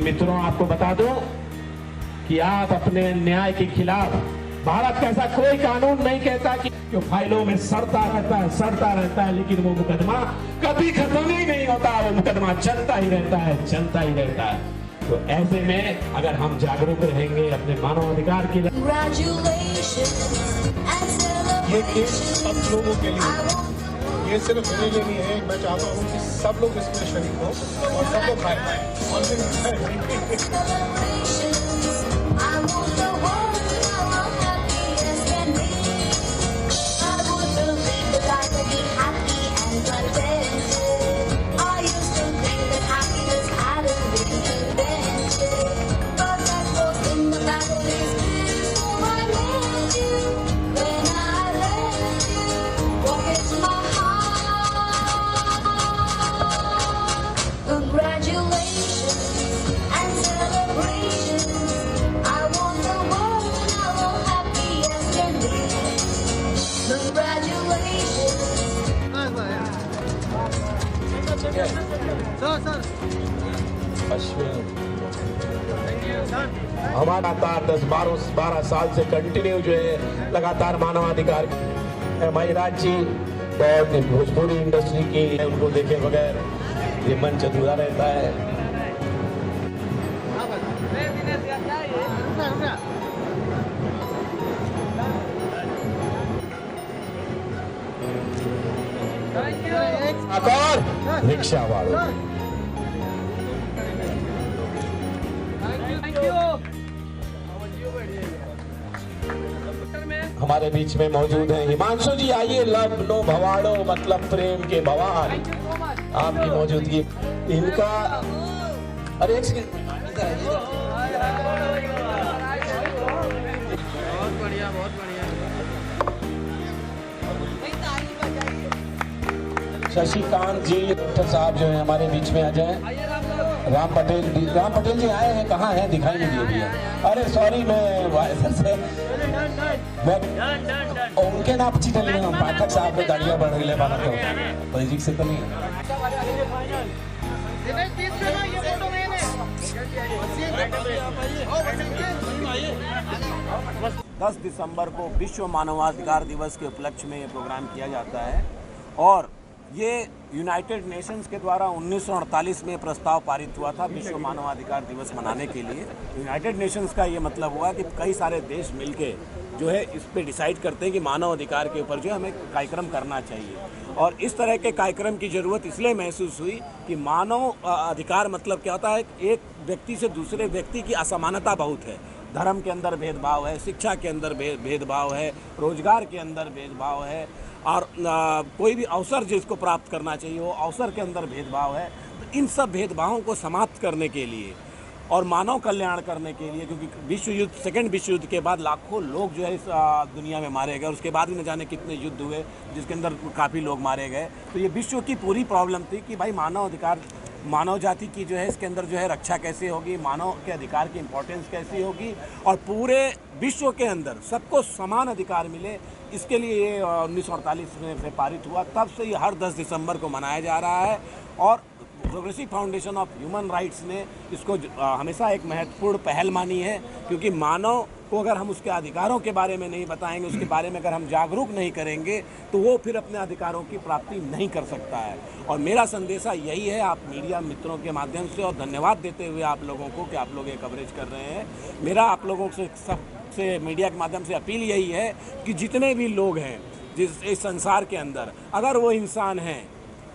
मित्रों, आपको बता दूं कि आप अपने न्याय के खिलाफ, भारत का ऐसा कोई कानून नहीं कहता कि जो फाइलों में सड़ता रहता है, लेकिन वो मुकदमा कभी खत्म ही नहीं होता। वो मुकदमा चलता ही रहता है। तो ऐसे में अगर हम जागरूक रहेंगे अपने मानवाधिकार के लिए, ये केस सब लोगों के लिए, ये सिर्फ मेरे लिए नहीं है। मैं चाहता हूँ कि सब लोग इसमें शरीक हो और सब लोग खाए हमारा 10-12 साल से कंटिन्यू जो है लगातार मानवाधिकार हमारी राज्य बहुत भोजपुरी इंडस्ट्री की उनको देखे बगैर ये मंच अधूरा रहता है। रिक्शा वालों हमारे बीच में मौजूद हैं हिमांशु जी। आइए, लव नो भवाड़ो मतलब प्रेम के बवाल, आपकी मौजूदगी इनका। अरे एक सेकंड, बहुत बढ़िया। शशिकांत जी डॉक्टर साहब जो है हमारे बीच में आ जाए। राम पटेल जी आए हैं, कहाँ हैं? दिखाई नहीं दिए भैया। अरे सॉरी, मैं से उनके नाम चीटे पाठक साहब ने गाड़ियाँ बढ़ रही है तो से तो नहीं है। 10 दिसंबर को विश्व मानवाधिकार दिवस के उपलक्ष्य में ये प्रोग्राम किया जाता है और ये यूनाइटेड नेशंस के द्वारा 1948 में प्रस्ताव पारित हुआ था विश्व मानवाधिकार दिवस मनाने के लिए। यूनाइटेड नेशंस का ये मतलब हुआ कि कई सारे देश मिलके जो है इस पे डिसाइड करते हैं कि मानव अधिकार के ऊपर जो हमें कार्यक्रम करना चाहिए। और इस तरह के कार्यक्रम की ज़रूरत इसलिए महसूस हुई कि मानव अधिकार मतलब क्या होता है, एक व्यक्ति से दूसरे व्यक्ति की असमानता बहुत है। धर्म के अंदर भेदभाव है, शिक्षा के अंदर भेदभाव है, रोजगार के अंदर भेदभाव है और कोई भी अवसर जिसको प्राप्त करना चाहिए वो अवसर के अंदर भेदभाव है। तो इन सब भेदभावों को समाप्त करने के लिए और मानव कल्याण करने के लिए, क्योंकि सेकेंड विश्व युद्ध के बाद लाखों लोग जो है इस दुनिया में मारे गए, उसके बाद भी न जाने कितने युद्ध हुए जिसके अंदर काफ़ी लोग मारे गए। तो ये विश्व की पूरी प्रॉब्लम थी कि भाई मानव अधिकार, मानव जाति की जो है इसके अंदर जो है रक्षा कैसे होगी, मानव के अधिकार की इम्पोर्टेंस कैसी होगी और पूरे विश्व के अंदर सबको समान अधिकार मिले। इसके लिए ये 1948 में पारित हुआ। तब से ये हर 10 दिसंबर को मनाया जा रहा है और progressive foundation of human rights ने इसको हमेशा एक महत्वपूर्ण पहल मानी है, क्योंकि मानव को अगर हम उसके अधिकारों के बारे में नहीं बताएंगे, उसके बारे में अगर हम जागरूक नहीं करेंगे तो वो फिर अपने अधिकारों की प्राप्ति नहीं कर सकता है। और मेरा संदेशा यही है आप मीडिया मित्रों के माध्यम से, और धन्यवाद देते हुए आप लोगों को कि आप लोग ये कवरेज कर रहे हैं। मेरा आप लोगों से सबसे मीडिया के माध्यम से अपील यही है कि जितने भी लोग हैं इस संसार के अंदर, अगर वो इंसान हैं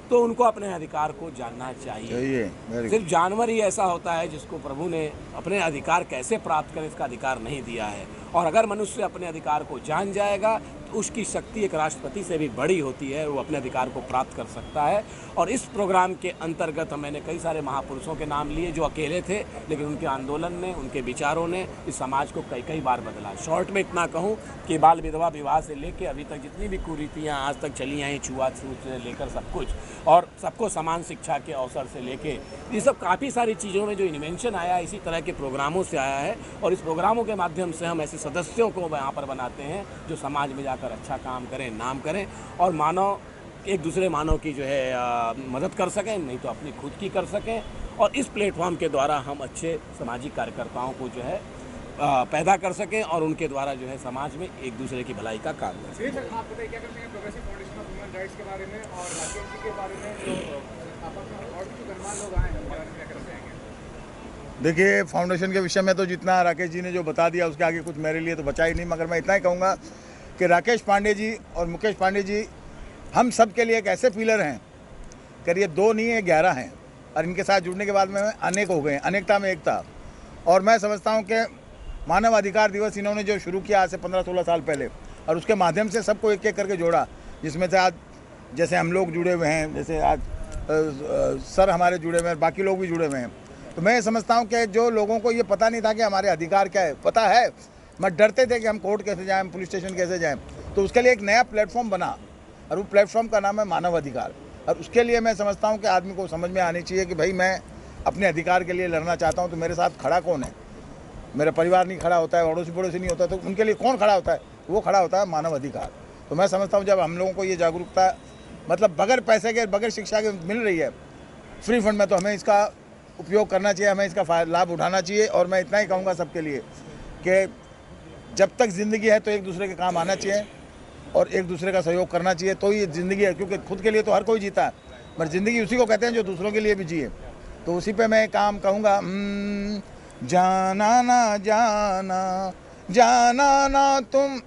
तो उनको अपने अधिकार को जानना चाहिए। सिर्फ जानवर ही ऐसा होता है जिसको प्रभु ने अपने अधिकार कैसे प्राप्त करें इसका अधिकार नहीं दिया है। और अगर मनुष्य अपने अधिकार को जान जाएगा तो उसकी शक्ति एक राष्ट्रपति से भी बड़ी होती है, वो अपने अधिकार को प्राप्त कर सकता है। और इस प्रोग्राम के अंतर्गत मैंने कई सारे महापुरुषों के नाम लिए जो अकेले थे, लेकिन उनके आंदोलन ने, उनके विचारों ने इस समाज को कई बार बदला। शॉर्ट में इतना कहूँ कि बाल विधवा विवाह से लेकर अभी तक जितनी भी कुरीतियाँ आज तक चली आई, छुआछूत से लेकर सब कुछ, और सबको समान शिक्षा के अवसर से लेके ये सब काफ़ी सारी चीज़ों में जो इन्वेंशन आया इसी तरह के प्रोग्रामों से आया है। और इस प्रोग्रामों के माध्यम से हम ऐसे सदस्यों को यहाँ पर बनाते हैं जो समाज में जाकर अच्छा काम करें, नाम करें और मानव एक दूसरे मानव की जो है मदद कर सकें, नहीं तो अपनी खुद की कर सकें। और इस प्लेटफॉर्म के द्वारा हम अच्छे सामाजिक कार्यकर्ताओं को जो है पैदा कर सकें और उनके द्वारा जो है समाज में एक दूसरे की भलाई का काम कर सकें। सर, आप बताइए क्या करते हैं progressive foundation of human rights के बारे में और राकेश जी के बारे में जो आपस में और भी जो गणमान्य लोग आए हैं उनके बारे में क्या करना चाहेंगे? देखिए, फाउंडेशन के विषय में तो जितना राकेश जी ने जो बता दिया उसके आगे कुछ मेरे लिए तो बचा ही नहीं, मगर मैं इतना ही कहूँगा कि राकेश पांडे जी और मुकेश पांडे जी हम सब के लिए एक ऐसे पिलर हैं, करिए 2 नहीं है 11 हैं, और इनके साथ जुड़ने के बाद में अनेक हो गए, अनेकता में एकता। और मैं समझता हूँ कि मानव अधिकार दिवस इन्होंने जो शुरू किया आज से 15-16 साल पहले, और उसके माध्यम से सबको एक एक करके जोड़ा, जिसमें से आज जैसे हम लोग जुड़े हुए हैं, जैसे आज सर हमारे जुड़े हुए हैं, बाकी लोग भी जुड़े हुए हैं। तो मैं समझता हूँ कि जो लोगों को ये पता नहीं था कि हमारे अधिकार क्या है, पता है, मैं डरते थे कि हम कोर्ट कैसे जाएं, पुलिस स्टेशन कैसे जाएं, तो उसके लिए एक नया प्लेटफॉर्म बना, और वो प्लेटफॉर्म का नाम है मानव अधिकार। और उसके लिए मैं समझता हूँ कि आदमी को समझ में आनी चाहिए कि भाई मैं अपने अधिकार के लिए लड़ना चाहता हूँ, तो मेरे साथ खड़ा कौन है? मेरा परिवार नहीं खड़ा होता है, अड़ोसी पड़ोसी नहीं होता, तो उनके लिए कौन खड़ा होता है? वो खड़ा होता है मानव अधिकार। तो मैं समझता हूँ जब हम लोगों को ये जागरूकता मतलब बगैर पैसे के, बगैर शिक्षा के मिल रही है फ्री फंड में, तो हमें इसका उपयोग करना चाहिए, हमें इसका लाभ उठाना चाहिए। और मैं इतना ही कहूँगा सबके लिए कि जब तक ज़िंदगी है तो एक दूसरे के काम आना चाहिए और एक दूसरे का सहयोग करना चाहिए, तो ये ज़िंदगी है। क्योंकि खुद के लिए तो हर कोई जीता है, मगर ज़िंदगी उसी को कहते हैं जो दूसरों के लिए भी जिए। तो उसी पे मैं काम कहूँगा, जाना ना जाना, जाना ना तुम,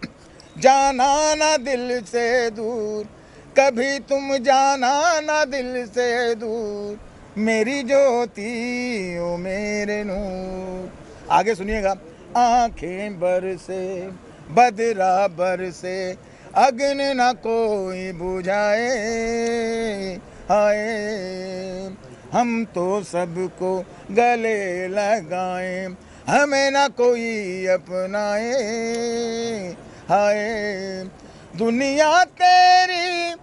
जाना ना दिल से दूर, कभी तुम जाना ना दिल से दूर, मेरी ज्योति ओ मेरे नूर। आगे सुनिएगा। आंखें बरसे बदरा बरसे, अग्नि न कोई बुझाए, हाय हम तो सबको गले लगाएं, हमें न कोई अपनाए, हाय दुनिया तेरी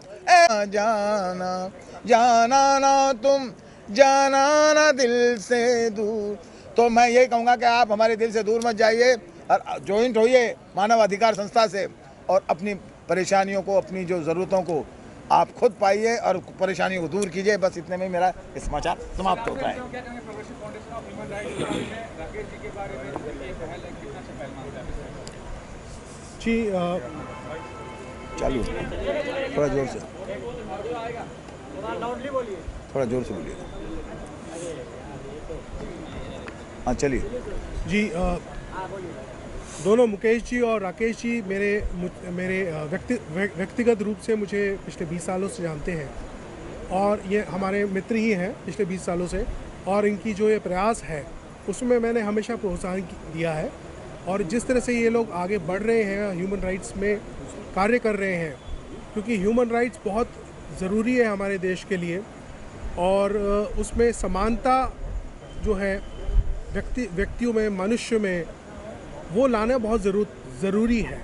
जाना, जाना ना तुम, जाना ना दिल से दूर। तो मैं यही कहूँगा कि आप हमारे दिल से दूर मत जाइए और ज्वाइंट होइए मानव अधिकार संस्था से, और अपनी परेशानियों को, अपनी जो ज़रूरतों को आप खुद पाइए और परेशानियों को दूर कीजिए। बस इतने में मेरा समाचार समाप्त होता है। क्या कहेंगे progressive foundation of human rights के बारे में, राकेश जी के बारे में, जो ये पहल है कितना अच्छा पहल मानते हैं? जी चालू, थोड़ा जोर से, थोड़ा जोर से बोलिए। हाँ चलिए जी। दोनों मुकेश जी और राकेश जी मेरे व्यक्तिगत रूप से मुझे पिछले 20 सालों से जानते हैं, और ये हमारे मित्र ही हैं पिछले 20 सालों से। और इनकी जो ये प्रयास है उसमें मैंने हमेशा प्रोत्साहन दिया है, और जिस तरह से ये लोग आगे बढ़ रहे हैं, ह्यूमन राइट्स में कार्य कर रहे हैं, क्योंकि ह्यूमन राइट्स बहुत ज़रूरी है हमारे देश के लिए, और उसमें समानता जो है व्यक्तियों में, मनुष्य में, वो लाना बहुत ज़रूरी है।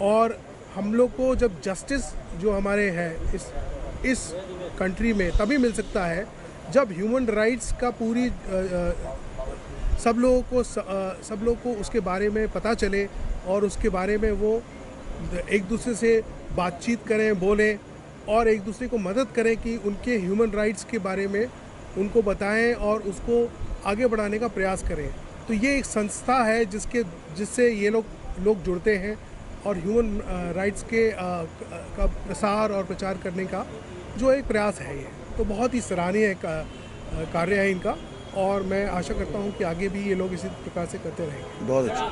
और हम लोग को जब जस्टिस जो हमारे है इस कंट्री में तभी मिल सकता है जब ह्यूमन राइट्स का पूरी सब लोगों को उसके बारे में पता चले, और उसके बारे में वो एक दूसरे से बातचीत करें, बोलें, और एक दूसरे को मदद करें कि उनके ह्यूमन राइट्स के बारे में उनको बताएं और उसको आगे बढ़ाने का प्रयास करें। तो ये एक संस्था है जिससे ये लोग जुड़ते हैं, और ह्यूमन राइट्स के का प्रसार और प्रचार करने का जो एक प्रयास है ये, तो बहुत ही सराहनीय कार्य है इनका, और मैं आशा करता हूँ कि आगे भी ये लोग इसी प्रकार से करते रहेंगे। बहुत अच्छा।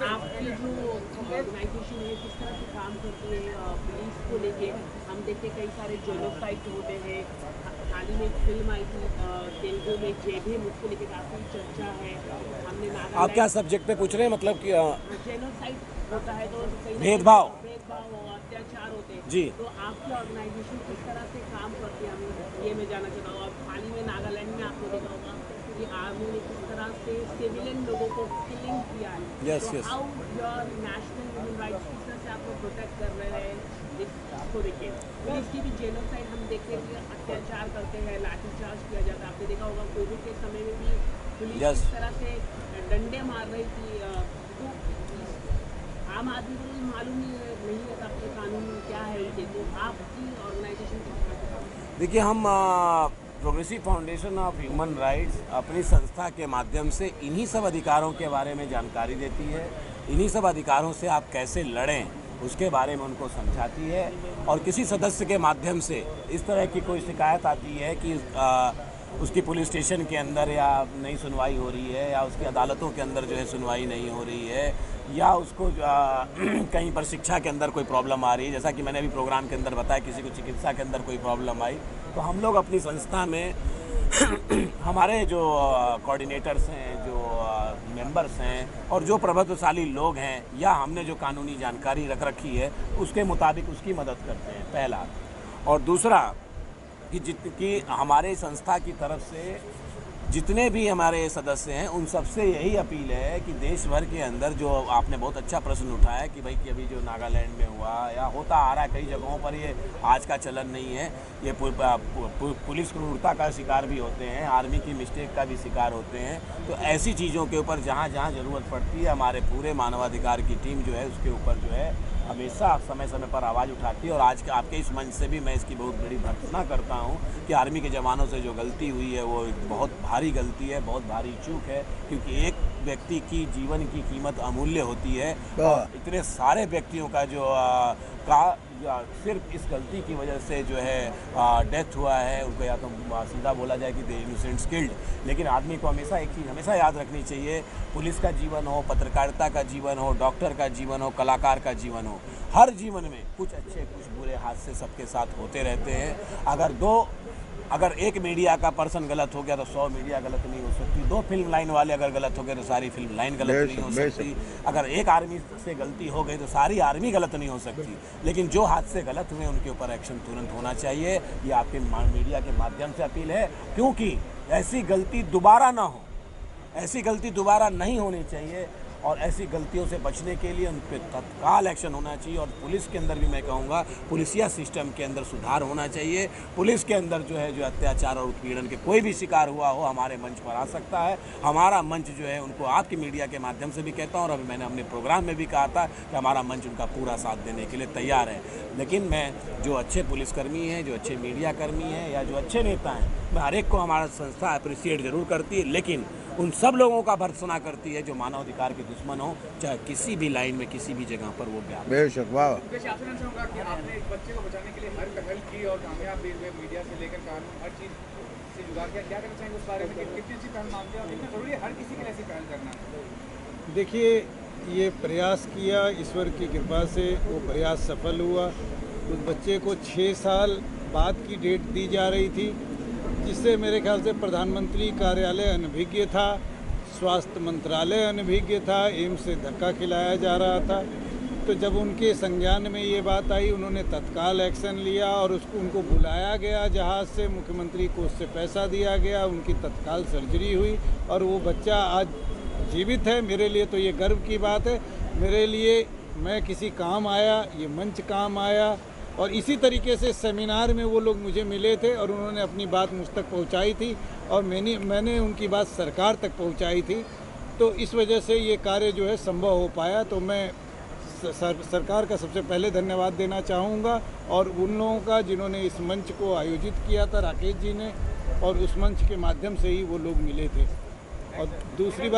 आपकी जो ऑर्गेनाइजेशन है किस तरह से काम करती है पुलिस को लेके? हम देखते कई सारे जेनोसाइड होते हैं, हाल ही में एक फिल्म आई थी तेलुगु में जेभीम, उसको लेके काफ़ी चर्चा है। हमने आप क्या सब्जेक्ट पे पूछ रहे हैं? मतलब कि जेनोसाइड होता है तो भेदभाव और अत्याचार होते हैं जी। तो आपकी ऑर्गेनाइजेशन किस तरह से काम करती है, हम ये मैं जानना चाहता हूँ। अब हाल ही में नागालैंड में आपने देखा होगा कि आर्मी ने किस तरह से सिविलियन लोगों को किलिंग किया है। Yes, yes. How your national human rights किस तरह से आपको प्रोटेक्ट कर रहे हैं इसको देखिए। पुलिस की भी जेनोसाइड हम देखते हैं कि अत्याचार करते हैं, लाठीचार्ज किया जाता है। आपने देखा होगा कोविड के समय में भी पुलिस Yes. किस तरह से डंडे मार रही थी। तो आम आदमी को मालूम नहीं है आपके कानून क्या है, उनके तो आपकी ऑर्गेनाइजेशन किस तरह से? देखिए, हम progressive foundation of human rights अपनी संस्था के माध्यम से इन्हीं सब अधिकारों के बारे में जानकारी देती है, इन्हीं सब अधिकारों से आप कैसे लड़ें उसके बारे में उनको समझाती है। और किसी सदस्य के माध्यम से इस तरह की कोई शिकायत आती है कि उसकी पुलिस स्टेशन के अंदर या नई सुनवाई हो रही है या उसकी अदालतों के अंदर जो है सुनवाई नहीं हो रही है या उसको कहीं पर शिक्षा के अंदर कोई प्रॉब्लम आ रही है, जैसा कि मैंने अभी प्रोग्राम के अंदर बताया किसी को चिकित्सा के अंदर कोई प्रॉब्लम आई, तो हम लोग अपनी संस्था में हमारे जो कोऑर्डिनेटर्स हैं, जो मेंबर्स हैं और जो प्रभुत्वशाली लोग हैं या हमने जो कानूनी जानकारी रख रखी है उसके मुताबिक उसकी मदद करते हैं, पहला। और दूसरा कि हमारे संस्था की तरफ से जितने भी हमारे सदस्य हैं उन सबसे यही अपील है कि देश भर के अंदर जो आपने बहुत अच्छा प्रश्न उठाया कि भाई कि अभी जो नागालैंड में हुआ या होता आ रहा है कई जगहों पर, ये आज का चलन नहीं है, ये पुलिस क्रूरता का शिकार भी होते हैं, आर्मी की मिस्टेक का भी शिकार होते हैं। तो ऐसी चीज़ों के ऊपर जहाँ जहाँ ज़रूरत पड़ती है हमारे पूरे मानवाधिकार की टीम जो है उसके ऊपर जो है हमेशा समय समय पर आवाज़ उठाती है। और आज के आपके इस मंच से भी मैं इसकी बहुत बड़ी भर्त्सना करता हूँ कि आर्मी के जवानों से जो गलती हुई है वो बहुत भारी गलती है, बहुत भारी चूक है, क्योंकि एक व्यक्ति की जीवन की कीमत अमूल्य होती है और इतने सारे व्यक्तियों का जो सिर्फ इस गलती की वजह से जो है डेथ हुआ है, उनको या तो सीधा बोला जाए कि दे इनोसेंट्स किल्ड। लेकिन आदमी को हमेशा एक चीज़ हमेशा याद रखनी चाहिए, पुलिस का जीवन हो, पत्रकारिता का जीवन हो, डॉक्टर का जीवन हो, कलाकार का जीवन हो, हर जीवन में कुछ अच्छे कुछ बुरे हादसे सबके साथ होते रहते हैं। अगर एक मीडिया का पर्सन गलत हो गया तो 100 मीडिया गलत नहीं हो सकती, 2 फिल्म लाइन वाले अगर गलत हो गए तो सारी फिल्म लाइन गलत नहीं हो सकती, अगर एक आर्मी से गलती हो गई तो सारी आर्मी गलत नहीं हो सकती। लेकिन जो हादसे गलत हुए उनके ऊपर एक्शन तुरंत होना चाहिए, ये आपके मीडिया के माध्यम से अपील है, क्योंकि ऐसी गलती दोबारा ना हो, ऐसी गलती दोबारा नहीं होनी चाहिए। और ऐसी गलतियों से बचने के लिए उन पर तत्काल एक्शन होना चाहिए। और पुलिस के अंदर भी मैं कहूँगा पुलिसिया सिस्टम के अंदर सुधार होना चाहिए। पुलिस के अंदर जो है जो अत्याचार और उत्पीड़न के कोई भी शिकार हुआ हो हमारे मंच पर आ सकता है। हमारा मंच जो है उनको आपकी मीडिया के माध्यम से भी कहता हूँ और अभी मैंने अपने प्रोग्राम में भी कहा था कि हमारा मंच उनका पूरा साथ देने के लिए तैयार है। लेकिन मैं जो अच्छे पुलिसकर्मी हैं, जो अच्छे मीडिया कर्मी हैं या जो अच्छे नेता हैं, मैं हर एक को हमारा संस्था अप्रिशिएट ज़रूर करती है, लेकिन उन सब लोगों का भर्त्सना करती है जो मानवाधिकार के दुश्मन हो, चाहे किसी भी लाइन में किसी भी जगह पर वो बेशक। वाह, शासन चाहूँगा कि आपने एक बच्चे को बचाने के लिए हर पहल की और कामयाब भी हुए, मीडिया से लेकर कानून हर चीज़ से जुगाड़ किया, क्या करना चाहेंगे उस बारे में, कितनी अच्छी पहल मानते हैं और कितना जरूरी है हर किसी के लिए ऐसी पहल करना? देखिए, ये प्रयास किया, ईश्वर की कृपा से वो प्रयास सफल हुआ। उस बच्चे को 6 साल बाद की डेट दी जा रही थी, जिससे मेरे ख्याल से प्रधानमंत्री कार्यालय अनभिज्ञ था, स्वास्थ्य मंत्रालय अनभिज्ञ था, एम्स से धक्का खिलाया जा रहा था। तो जब उनके संज्ञान में ये बात आई, उन्होंने तत्काल एक्शन लिया और उनको बुलाया गया जहाज़ से, मुख्यमंत्री को उससे पैसा दिया गया, उनकी तत्काल सर्जरी हुई और वो बच्चा आज जीवित है। मेरे लिए तो ये गर्व की बात है। मेरे लिए मैं किसी काम आया, ये मंच काम आया। और इसी तरीके से सेमिनार में वो लोग मुझे मिले थे और उन्होंने अपनी बात मुझ तक पहुंचाई थी और मैंने उनकी बात सरकार तक पहुंचाई थी। तो इस वजह से ये कार्य जो है संभव हो पाया। तो मैं सरकार का सबसे पहले धन्यवाद देना चाहूँगा और उन लोगों का जिन्होंने इस मंच को आयोजित किया था, राकेश जी ने, और उस मंच के माध्यम से ही वो लोग मिले थे। और दूसरी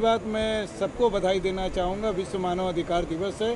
बात मैं सबको बधाई देना चाहूँगा। विश्व मानवाधिकार दिवस है,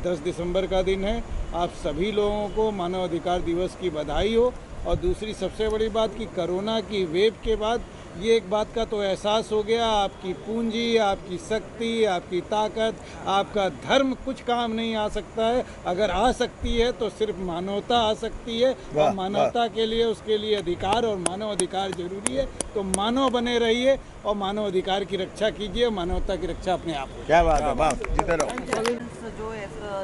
10 दिसंबर का दिन है। आप सभी लोगों को मानवाधिकार दिवस की बधाई हो। और दूसरी सबसे बड़ी बात कि कोरोना की वेव के बाद ये एक बात का तो एहसास हो गया, आपकी पूंजी, आपकी शक्ति, आपकी ताकत, आपका धर्म कुछ काम नहीं आ सकता है। अगर आ सकती है तो सिर्फ मानवता आ सकती है और मानवता के लिए, उसके लिए अधिकार और मानव अधिकार जरूरी है। तो मानव बने रहिए और मानव अधिकार की रक्षा कीजिए, मानवता की रक्षा अपने आप हो। क्या बात है, बात जीते रहो। जो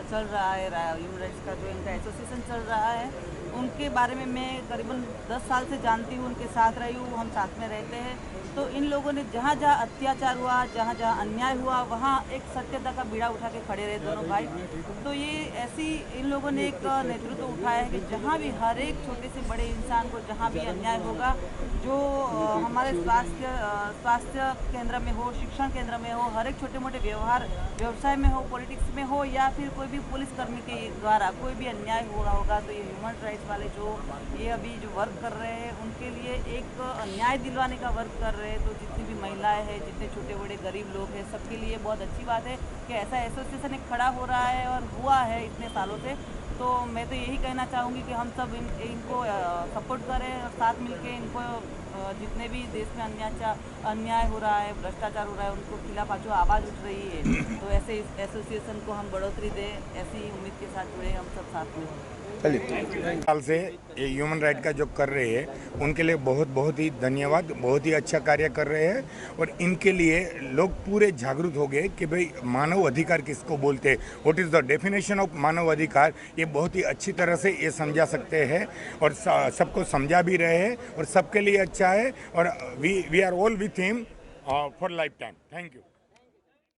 चल रहा है ह्यूमन राइट्स का जो इनका एसोसिएशन चल रहा है, उनके बारे में मैं करीबन 10 साल से जानती हूँ, उनके साथ रही हूँ, हम साथ में रहते हैं। तो इन लोगों ने जहाँ जहाँ अत्याचार हुआ, जहाँ जहाँ अन्याय हुआ, वहाँ एक सत्यता का बीड़ा उठा के खड़े रहे दोनों भाई। तो ये ऐसी इन लोगों ने एक नेतृत्व उठाया है कि जहाँ भी हर एक छोटे से बड़े इंसान को जहाँ भी अन्याय होगा, जो हमारे स्वास्थ्य केंद्र में हो, शिक्षण केंद्र में हो, हर एक छोटे मोटे व्यवसाय में हो, पॉलिटिक्स में हो या फिर कोई भी पुलिसकर्मी के द्वारा कोई भी अन्याय हो रहा होगा, तो ये ह्यूमन राइट्स राइट्स वाले जो ये अभी जो वर्क कर रहे हैं उनके लिए एक न्याय दिलवाने का वर्क कर रहे हैं। तो जितनी भी महिलाएं हैं, जितने छोटे बड़े गरीब लोग हैं, सबके लिए बहुत अच्छी बात है कि ऐसा एसोसिएशन एक खड़ा हो रहा है और हुआ है इतने सालों से। तो मैं तो यही कहना चाहूँगी कि हम सब इनको सपोर्ट करें और साथ मिलके इनको जितने भी देश में अन्याय हो रहा है, भ्रष्टाचार हो रहा है, उनको खिलाफ जो आवाज़ उठ रही है, तो ऐसे इस एसोसिएशन को हम बढ़ोतरी दें, ऐसी उम्मीद के साथ जुड़े हम सब साथ में। चलिए, साल से ये ह्यूमन राइट का जो कर रहे हैं उनके लिए बहुत बहुत ही धन्यवाद। बहुत ही अच्छा कार्य कर रहे हैं और इनके लिए लोग पूरे जागरूक हो गए कि भाई मानव अधिकार किसको बोलते हैं, what is the definition of मानव अधिकार। ये बहुत ही अच्छी तरह से ये समझा सकते हैं और सबको समझा भी रहे हैं और सबके लिए अच्छा है। और we are all with him for lifetime. Thank you.